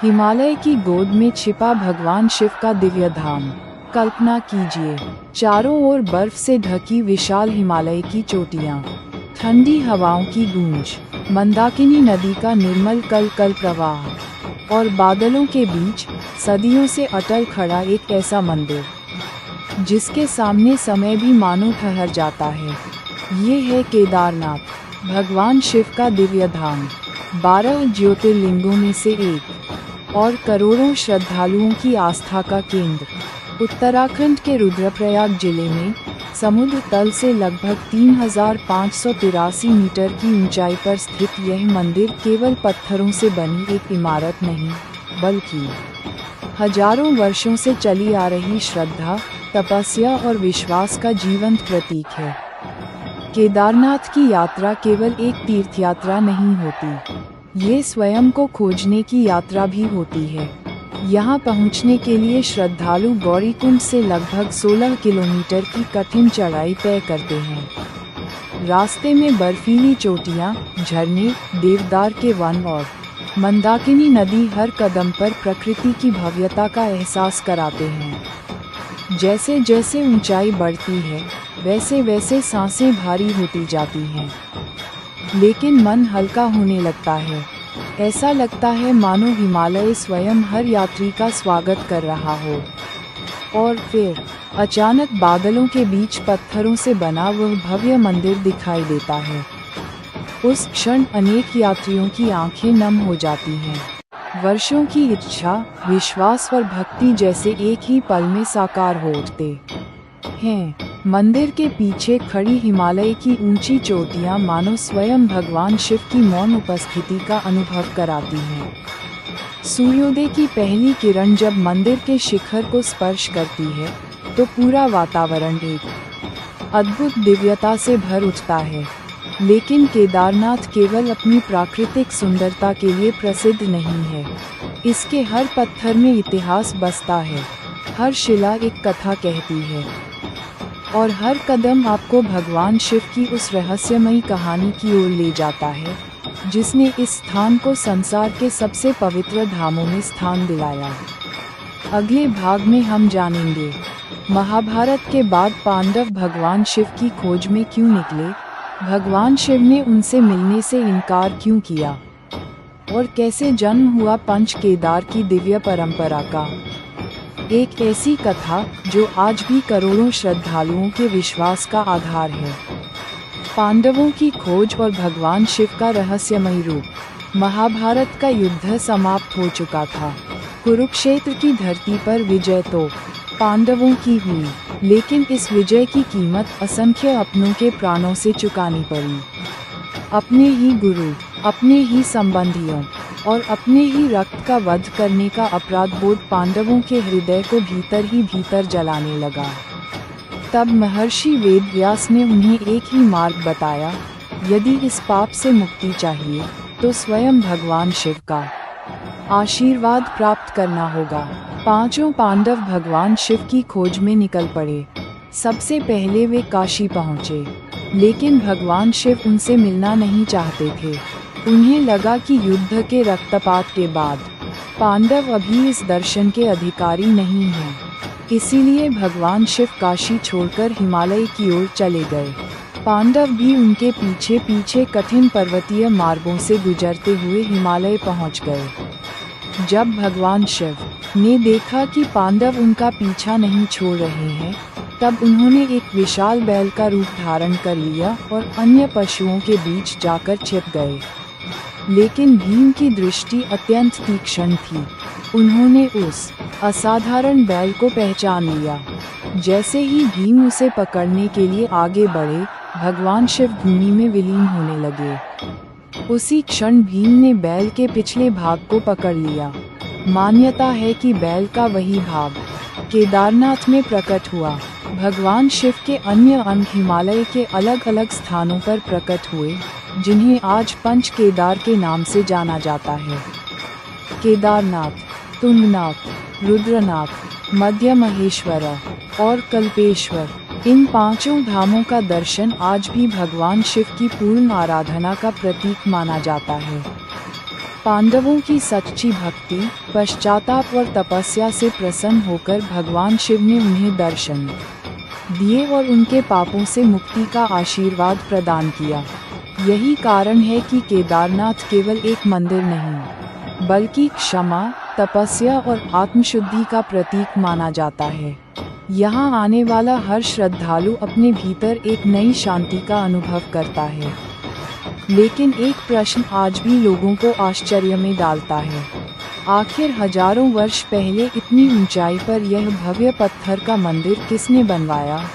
हिमालय की गोद में छिपा भगवान शिव का दिव्य धाम। कल्पना कीजिए, चारों ओर बर्फ से ढकी विशाल हिमालय की चोटियां, ठंडी हवाओं की गूंज, मंदाकिनी नदी का निर्मल कल कल प्रवाह, और बादलों के बीच सदियों से अटल खड़ा एक ऐसा मंदिर जिसके सामने समय भी मानो ठहर जाता है। ये है केदारनाथ, भगवान शिव का दिव्य धाम, 12 ज्योतिर्लिंगों में से एक, और करोड़ों श्रद्धालुओं की आस्था का केंद्र। उत्तराखंड के रुद्रप्रयाग जिले में समुद्र तल से लगभग 3583 मीटर की ऊंचाई पर स्थित यह मंदिर केवल पत्थरों से बनी एक इमारत नहीं, बल्कि हजारों वर्षों से चली आ रही श्रद्धा, तपस्या और विश्वास का जीवंत प्रतीक है। केदारनाथ की यात्रा केवल एक तीर्थयात्रा नहीं होती, ये स्वयं को खोजने की यात्रा भी होती है। यहाँ पहुँचने के लिए श्रद्धालु गौरीकुंड से लगभग 16 किलोमीटर की कठिन चढ़ाई तय करते हैं। रास्ते में बर्फीली चोटियाँ, झरने, देवदार के वन और मंदाकिनी नदी हर कदम पर प्रकृति की भव्यता का एहसास कराते हैं। जैसे जैसे ऊंचाई बढ़ती है, वैसे वैसे सांसें भारी होती जाती हैं, लेकिन मन हल्का होने लगता है। ऐसा लगता है मानो हिमालय स्वयं हर यात्री का स्वागत कर रहा हो। और फिर अचानक बादलों के बीच पत्थरों से बना वह भव्य मंदिर दिखाई देता है। उस क्षण अनेक यात्रियों की आंखें नम हो जाती हैं। वर्षों की इच्छा, विश्वास और भक्ति जैसे एक ही पल में साकार हो उठते हैं। मंदिर के पीछे खड़ी हिमालय की ऊंची चोटियां मानो स्वयं भगवान शिव की मौन उपस्थिति का अनुभव कराती हैं। सूर्योदय की पहली किरण जब मंदिर के शिखर को स्पर्श करती है, तो पूरा वातावरण एक अद्भुत दिव्यता से भर उठता है। लेकिन केदारनाथ केवल अपनी प्राकृतिक सुंदरता के लिए प्रसिद्ध नहीं है। इसके हर पत्थर में इतिहास बसता है, हर शिला एक कथा कहती है, और हर कदम आपको भगवान शिव की उस रहस्यमयी कहानी की ओर ले जाता है, जिसने इस स्थान को संसार के सबसे पवित्र धामों में स्थान दिलाया। अगले भाग में हम जानेंगे, महाभारत के बाद पांडव भगवान शिव की खोज में क्यों निकले, भगवान शिव ने उनसे मिलने से इनकार क्यों किया, और कैसे जन्म हुआ पंच केदार की दिव्य परंपरा का। एक ऐसी कथा जो आज भी करोड़ों श्रद्धालुओं के विश्वास का आधार है। पांडवों की खोज और भगवान शिव का रहस्यमयी रूप। महाभारत का युद्ध समाप्त हो चुका था। कुरुक्षेत्र की धरती पर विजय तो पांडवों की हुई, लेकिन इस विजय की कीमत असंख्य अपनों के प्राणों से चुकानी पड़ी। अपने ही गुरु, अपने ही संबंधियों और अपने ही रक्त का वध करने का अपराध बोध पांडवों के हृदय को भीतर ही भीतर जलाने लगा। तब महर्षि वेदव्यास ने उन्हें एक ही मार्ग बताया, यदि इस पाप से मुक्ति चाहिए तो स्वयं भगवान शिव का आशीर्वाद प्राप्त करना होगा। पांचों पांडव भगवान शिव की खोज में निकल पड़े। सबसे पहले वे काशी पहुँचे, लेकिन भगवान शिव उनसे मिलना नहीं चाहते थे। उन्हें लगा कि युद्ध के रक्तपात के बाद पांडव अभी इस दर्शन के अधिकारी नहीं हैं। इसीलिए भगवान शिव काशी छोड़कर हिमालय की ओर चले गए। पांडव भी उनके पीछे पीछे कठिन पर्वतीय मार्गों से गुजरते हुए हिमालय पहुंच गए। जब भगवान शिव ने देखा कि पांडव उनका पीछा नहीं छोड़ रहे हैं, तब उन्होंने एक विशाल बैल का रूप धारण कर लिया और अन्य पशुओं के बीच जाकर छिप गए। लेकिन भीम की दृष्टि अत्यंत तीक्ष्ण थी। उन्होंने उस असाधारण बैल को पहचान लिया। जैसे ही भीम उसे पकड़ने के लिए आगे बढ़े, भगवान शिव भूमि में विलीन होने लगे। उसी क्षण भीम ने बैल के पिछले भाग को पकड़ लिया। मान्यता है कि बैल का वही भाग केदारनाथ में प्रकट हुआ। भगवान शिव के अन्य अंग हिमालय के अलग अलग स्थानों पर प्रकट हुए, जिन्हें आज पंच केदार के नाम से जाना जाता है। केदारनाथ, तुंगनाथ, रुद्रनाथ, मध्य महेश्वर और कल्पेश्वर, इन पांचों धामों का दर्शन आज भी भगवान शिव की पूर्ण आराधना का प्रतीक माना जाता है। पांडवों की सच्ची भक्ति, पश्चाताप और तपस्या से प्रसन्न होकर भगवान शिव ने उन्हें दर्शन दिए और उनके पापों से मुक्ति का आशीर्वाद प्रदान किया। यही कारण है कि केदारनाथ केवल एक मंदिर नहीं, बल्कि क्षमा, तपस्या और आत्मशुद्धि का प्रतीक माना जाता है। यहाँ आने वाला हर श्रद्धालु अपने भीतर एक नई शांति का अनुभव करता है। लेकिन एक प्रश्न आज भी लोगों को आश्चर्य में डालता है। आखिर हजारों वर्ष पहले इतनी ऊंचाई पर यह भव्य पत्थर का मंदिर किसने बनवाया?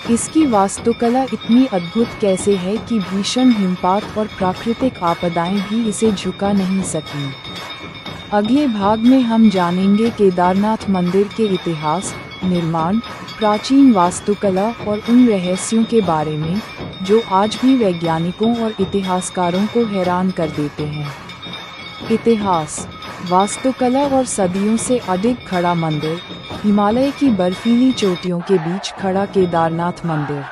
इसकी वास्तुकला इतनी अद्भुत कैसे है कि भीषण हिमपात और प्राकृतिक आपदाएं भी इसे झुका नहीं सकीं? अगले भाग में हम जानेंगे केदारनाथ मंदिर के इतिहास, निर्माण, प्राचीन वास्तुकला और उन रहस्यों के बारे में जो आज भी वैज्ञानिकों और इतिहासकारों को हैरान कर देते हैं। इतिहास, वास्तुकला और सदियों से अडिग खड़ा मंदिर। हिमालय की बर्फीली चोटियों के बीच खड़ा केदारनाथ मंदिर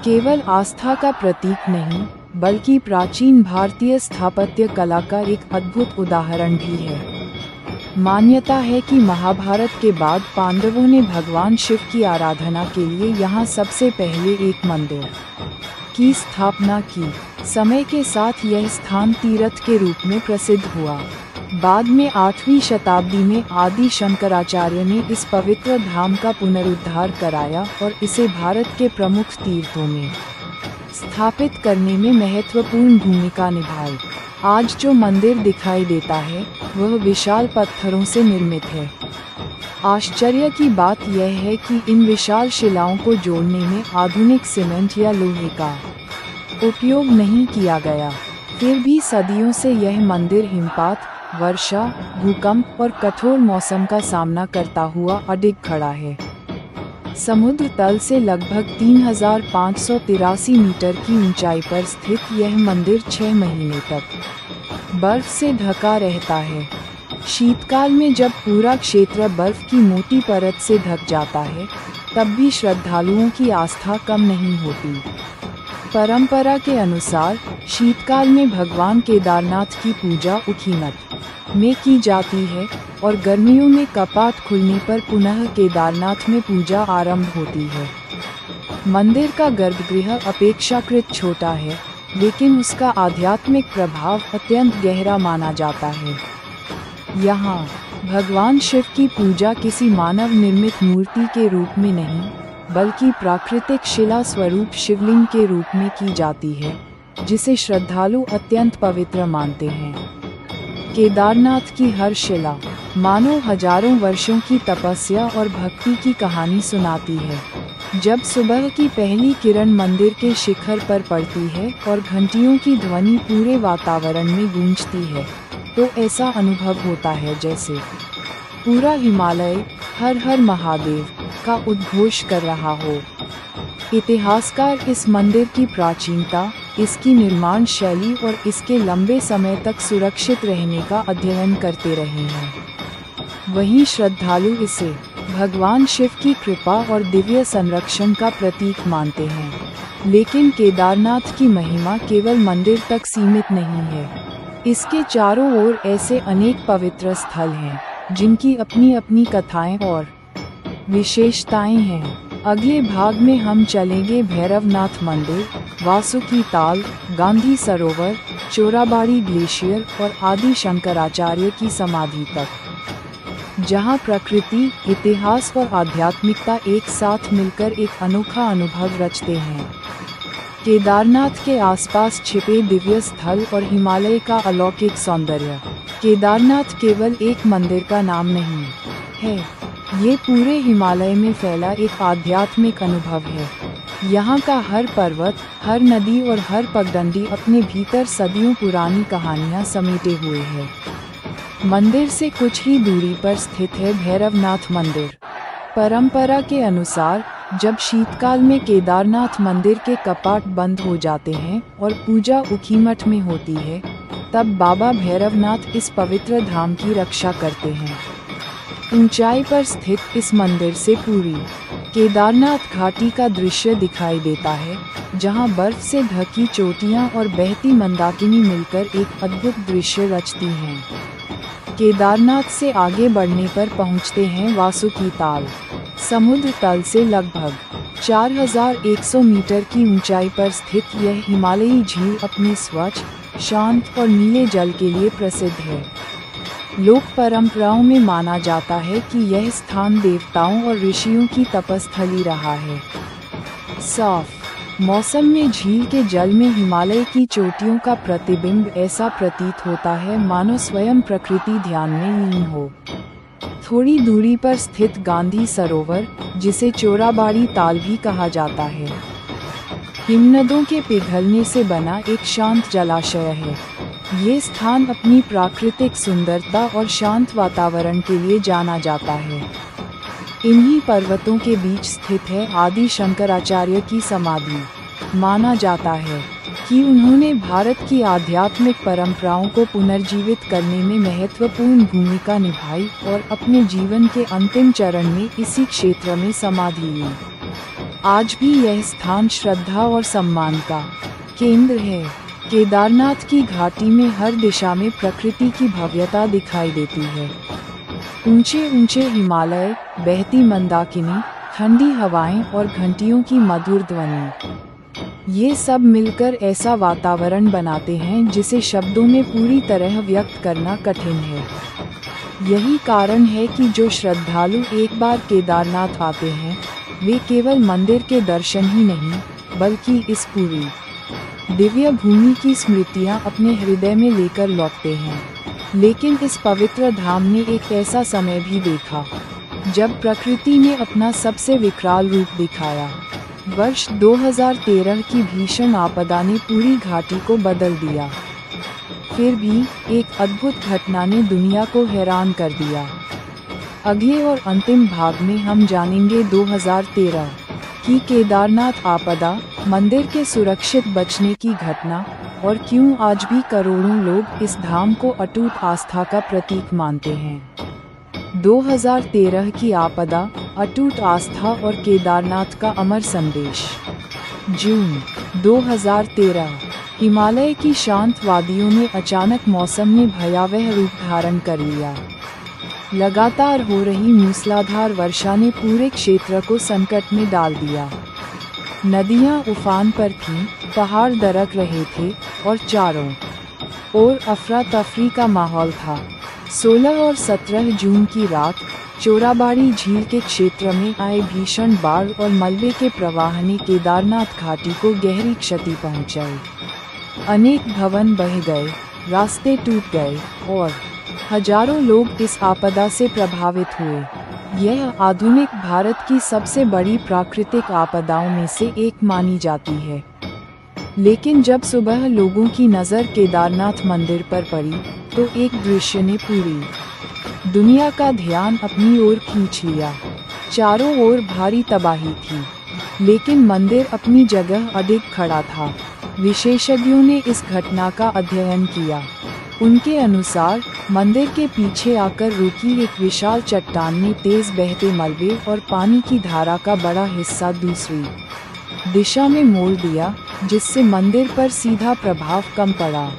केवल आस्था का प्रतीक नहीं, बल्कि प्राचीन भारतीय स्थापत्य कला का एक अद्भुत उदाहरण भी है। मान्यता है कि महाभारत के बाद पांडवों ने भगवान शिव की आराधना के लिए यहाँ सबसे पहले एक मंदिर की स्थापना की। समय के साथ यह स्थान तीर्थ के रूप में प्रसिद्ध हुआ। बाद में 8वीं शताब्दी में आदि शंकराचार्य ने इस पवित्र धाम का पुनरुद्धार कराया और इसे भारत के प्रमुख तीर्थों में स्थापित करने में महत्वपूर्ण भूमिका निभाई। आज जो मंदिर दिखाई देता है वह विशाल पत्थरों से निर्मित है। आश्चर्य की बात यह है कि इन विशाल शिलाओं को जोड़ने में आधुनिक सीमेंट या लोहे का उपयोग नहीं किया गया। फिर भी सदियों से यह मंदिर हिमपात, वर्षा, भूकंप और कठोर मौसम का सामना करता हुआ अडिग खड़ा है। समुद्र तल से लगभग 3583 मीटर की ऊंचाई पर स्थित यह मंदिर 6 महीने तक बर्फ से ढका रहता है। शीतकाल में जब पूरा क्षेत्र बर्फ की मोटी परत से ढक जाता है, तब भी श्रद्धालुओं की आस्था कम नहीं होती। परंपरा के अनुसार शीतकाल में भगवान केदारनाथ की पूजा ऊखीमठ में की जाती है और गर्मियों में कपाट खुलने पर पुनः केदारनाथ में पूजा आरंभ होती है। मंदिर का गर्भगृह अपेक्षाकृत छोटा है, लेकिन उसका आध्यात्मिक प्रभाव अत्यंत गहरा माना जाता है। यहाँ भगवान शिव की पूजा किसी मानव निर्मित मूर्ति के रूप में नहीं, बल्कि प्राकृतिक शिला स्वरूप शिवलिंग के रूप में की जाती है, जिसे श्रद्धालु अत्यंत पवित्र मानते हैं। केदारनाथ की हर शिला मानो हजारों वर्षों की तपस्या और भक्ति की कहानी सुनाती है। जब सुबह की पहली किरण मंदिर के शिखर पर पड़ती है और घंटियों की ध्वनि पूरे वातावरण में गूंजती है, तो ऐसा अनुभव होता है जैसे पूरा हिमालय हर हर महादेव का उद्घोष कर रहा हो। इतिहासकार इस मंदिर की प्राचीनता, इसकी निर्माण शैली और इसके लंबे समय तक सुरक्षित रहने का अध्ययन करते रहे हैं। वहीं श्रद्धालु इसे भगवान शिव की कृपा और दिव्य संरक्षण का प्रतीक मानते हैं। लेकिन केदारनाथ की महिमा केवल मंदिर तक सीमित नहीं है। इसके चारों ओर ऐसे अनेक पवित्र स्थल हैं, जिनकी अपनी अपनी कथाएं और विशेषताएं हैं। अगले भाग में हम चलेंगे भैरवनाथ मंदिर, वासुकी ताल, गांधी सरोवर, चोराबाड़ी ग्लेशियर और आदि शंकराचार्य की समाधि तक, जहां प्रकृति, इतिहास और आध्यात्मिकता एक साथ मिलकर एक अनोखा अनुभव रचते हैं। केदारनाथ के आसपास छिपे दिव्य स्थल और हिमालय का अलौकिक सौंदर्य। केदारनाथ केवल एक मंदिर का नाम नहीं है, ये पूरे हिमालय में फैला एक आध्यात्मिक अनुभव है। यहाँ का हर पर्वत, हर नदी और हर पगडंडी अपने भीतर सदियों पुरानी कहानियाँ समेटे हुए है। मंदिर से कुछ ही दूरी पर स्थित है भैरवनाथ मंदिर। परंपरा के अनुसार जब शीतकाल में केदारनाथ मंदिर के कपाट बंद हो जाते हैं और पूजा ऊखीमठ में होती है, तब बाबा भैरवनाथ इस पवित्र धाम की रक्षा करते हैं। ऊंचाई पर स्थित इस मंदिर से पूरी केदारनाथ घाटी का दृश्य दिखाई देता है, जहां बर्फ से ढकी चोटियां और बहती मंदाकिनी मिलकर एक अद्भुत दृश्य रचती हैं। केदारनाथ से आगे बढ़ने पर पहुंचते हैं वासुकी ताल। समुद्र तल से लगभग 4100 मीटर की ऊंचाई पर स्थित यह हिमालयी झील अपने स्वच्छ, शांत और नीले जल के लिए प्रसिद्ध है। लोक परंपराओं में माना जाता है कि यह स्थान देवताओं और ऋषियों की तपस्थली रहा है। साफ मौसम में झील के जल में हिमालय की चोटियों का प्रतिबिंब ऐसा प्रतीत होता है मानो स्वयं प्रकृति ध्यान में लीन हो। थोड़ी दूरी पर स्थित गांधी सरोवर, जिसे चोराबाड़ी ताल भी कहा जाता है, हिमनदों के पिघलने से बना एक शांत जलाशय है। ये स्थान अपनी प्राकृतिक सुंदरता और शांत वातावरण के लिए जाना जाता है। इन्हीं पर्वतों के बीच स्थित है आदि शंकराचार्य की समाधि। माना जाता है कि उन्होंने भारत की आध्यात्मिक परंपराओं को पुनर्जीवित करने में महत्वपूर्ण भूमिका निभाई और अपने जीवन के अंतिम चरण में इसी क्षेत्र में समाधि ली। आज भी यह स्थान श्रद्धा और सम्मान का केंद्र है। केदारनाथ की घाटी में हर दिशा में प्रकृति की भव्यता दिखाई देती है। ऊंचे ऊंचे हिमालय, बहती मंदाकिनी, ठंडी हवाएं और घंटियों की मधुर ध्वनि, ये सब मिलकर ऐसा वातावरण बनाते हैं जिसे शब्दों में पूरी तरह व्यक्त करना कठिन है। यही कारण है कि जो श्रद्धालु एक बार केदारनाथ आते हैं, वे केवल मंदिर के दर्शन ही नहीं, बल्कि इस पूरी दिव्य भूमि की स्मृतियां अपने हृदय में लेकर लौटते हैं। लेकिन इस पवित्र धाम ने एक ऐसा समय भी देखा जब प्रकृति ने अपना सबसे विकराल रूप दिखाया। वर्ष 2013 की भीषण आपदा ने पूरी घाटी को बदल दिया। फिर भी एक अद्भुत घटना ने दुनिया को हैरान कर दिया। अगले और अंतिम भाग में हम जानेंगे 2013 की केदारनाथ आपदा, मंदिर के सुरक्षित बचने की घटना और क्यों आज भी करोड़ों लोग इस धाम को अटूट आस्था का प्रतीक मानते हैं। 2013 की आपदा, अटूट आस्था और केदारनाथ का अमर संदेश। जून 2013, हिमालय की शांत वादियों में अचानक मौसम ने भयावह रूप धारण कर लिया। लगातार हो रही मूसलाधार वर्षा ने पूरे क्षेत्र को संकट में डाल दिया। नदियां उफान पर थीं, पहाड़ दरक रहे थे और चारों ओर अफरा तफरी का माहौल था। 16 और 17 जून की रात चोराबाड़ी झील के क्षेत्र में आए भीषण बाढ़ और मलबे के प्रवाह ने केदारनाथ घाटी को गहरी क्षति पहुंचाई। अनेक भवन बह गए, रास्ते टूट गए और हजारों लोग इस आपदा से प्रभावित हुए। यह आधुनिक भारत की सबसे बड़ी प्राकृतिक आपदाओं में से एक मानी जाती है। लेकिन जब सुबह लोगों की नज़र केदारनाथ मंदिर पर पड़ी, तो एक दृश्य ने पूरी दुनिया का ध्यान अपनी ओर खींच लिया। चारों ओर भारी तबाही थी, लेकिन मंदिर अपनी जगह अडिग खड़ा था। विशेषज्ञों ने इस घटना का अध्ययन किया। उनके अनुसार मंदिर के पीछे आकर रुकी एक विशाल चट्टान ने तेज बहते मलबे और पानी की धारा का बड़ा हिस्सा दूसरी दिशा में मोड़ दिया, जिससे मंदिर पर सीधा प्रभाव कम पड़ा।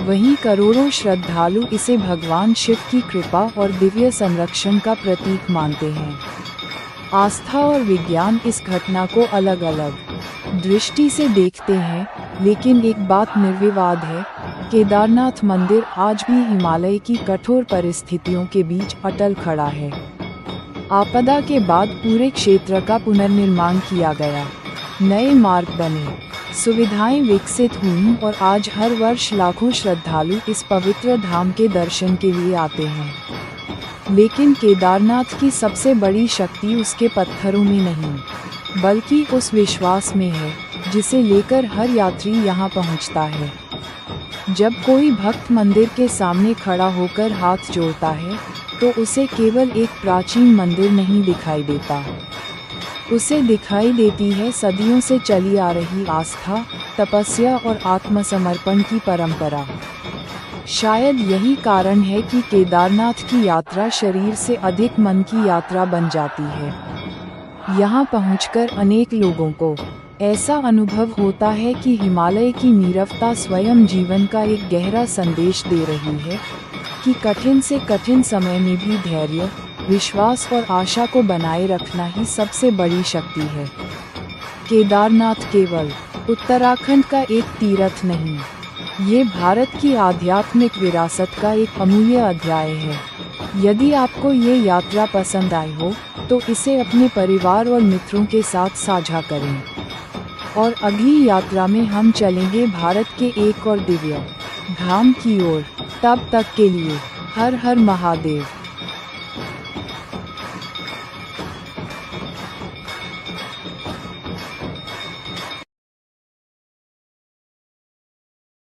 वहीं करोड़ों श्रद्धालु इसे भगवान शिव की कृपा और दिव्य संरक्षण का प्रतीक मानते हैं। आस्था और विज्ञान इस घटना को अलग अलग दृष्टि से देखते हैं, लेकिन एक बात निर्विवाद है, केदारनाथ मंदिर आज भी हिमालय की कठोर परिस्थितियों के बीच अटल खड़ा है। आपदा के बाद पूरे क्षेत्र का पुनर्निर्माण किया गया, नए मार्ग बने, सुविधाएं विकसित हुईं और आज हर वर्ष लाखों श्रद्धालु इस पवित्र धाम के दर्शन के लिए आते हैं। लेकिन केदारनाथ की सबसे बड़ी शक्ति उसके पत्थरों में नहीं, बल्कि उस विश्वास में है जिसे लेकर हर यात्री यहाँ पहुँचता है। जब कोई भक्त मंदिर के सामने खड़ा होकर हाथ जोड़ता है, तो उसे केवल एक प्राचीन मंदिर नहीं दिखाई देता, उसे दिखाई देती है सदियों से चली आ रही आस्था, तपस्या और आत्मसमर्पण की परंपरा। शायद यही कारण है कि केदारनाथ की यात्रा शरीर से अधिक मन की यात्रा बन जाती है। यहाँ पहुंचकर अनेक लोगों को ऐसा अनुभव होता है कि हिमालय की नीरवता स्वयं जीवन का एक गहरा संदेश दे रही है कि कठिन से कठिन समय में भी धैर्य, विश्वास और आशा को बनाए रखना ही सबसे बड़ी शक्ति है। केदारनाथ केवल उत्तराखंड का एक तीर्थ नहीं, ये भारत की आध्यात्मिक विरासत का एक अमूल्य अध्याय है। यदि आपको ये यात्रा पसंद आई हो तो इसे अपने परिवार और मित्रों के साथ साझा करें। और अगली यात्रा में हम चलेंगे भारत के एक और दिव्य धाम की ओर। तब तक के लिए हर हर महादेव।